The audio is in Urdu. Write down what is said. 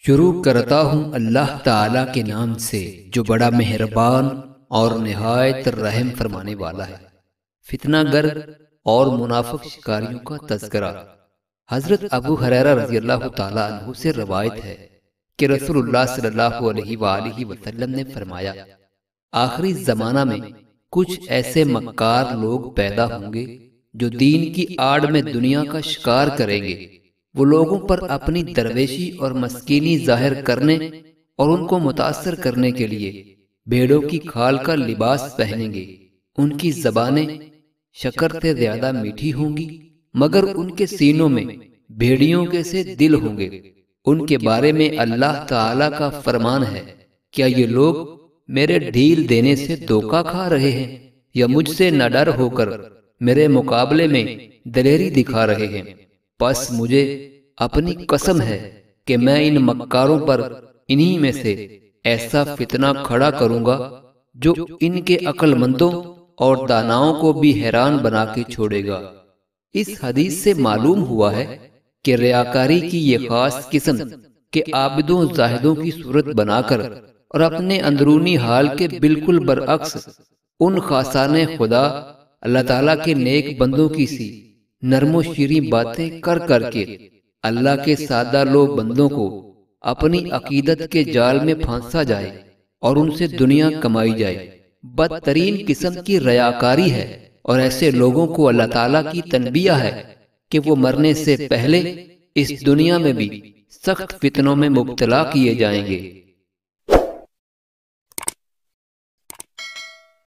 شروع کرتا ہوں اللہ تعالیٰ کے نام سے جو بڑا مہربان اور نہایت رحم فرمانے والا ہے۔ فتنہ گر اور منافق شکاریوں کا تذکرہ۔ حضرت ابو ہریرہ رضی اللہ تعالیٰ عنہ سے روایت ہے کہ رسول اللہ صلی اللہ علیہ وآلہ وسلم نے فرمایا، آخری زمانہ میں کچھ ایسے مکار لوگ پیدا ہوں گے جو دین کی آڑ میں دنیا کا شکار کریں گے۔ وہ لوگوں پر اپنی درویشی اور مسکینی ظاہر کرنے اور ان کو متاثر کرنے کے لیے بھیڑوں کی کھال کا لباس پہنیں گے۔ ان کی زبانیں شکر سے زیادہ میٹھی ہوں گی، مگر ان کے سینوں میں بھیڑیوں کے سے دل ہوں گے۔ ان کے بارے میں اللہ تعالی کا فرمان ہے، کیا یہ لوگ میرے ڈھیل دینے سے دھوکہ کھا رہے ہیں یا مجھ سے نہ ڈر ہو کر میرے مقابلے میں دلیری دکھا رہے ہیں؟ پس مجھے اپنی قسم ہے کہ میں ان مکاروں پر انہی میں سے ایسا فتنہ کھڑا کروں گا جو ان کے عقل مندوں اور داناؤں کو بھی حیران بنا کے چھوڑے گا۔ اس حدیث سے معلوم ہوا ہے کہ ریاکاری کی یہ خاص قسم کہ عابدوں زاہدوں کی صورت بنا کر اور اپنے اندرونی حال کے بالکل برعکس ان خاصان خدا اللہ تعالیٰ کے نیک بندوں کی سی نرم و شیریں باتیں کر کر کے اللہ کے سادہ لو بندوں کو اپنی عقیدت کے جال میں پھانسا جائے اور ان سے دنیا کمائی جائے، بدترین قسم کی ریاکاری ہے۔ اور ایسے لوگوں کو اللہ تعالیٰ کی تنبیہ ہے کہ وہ مرنے سے پہلے اس دنیا میں بھی سخت فتنوں میں مبتلا کیے جائیں گے۔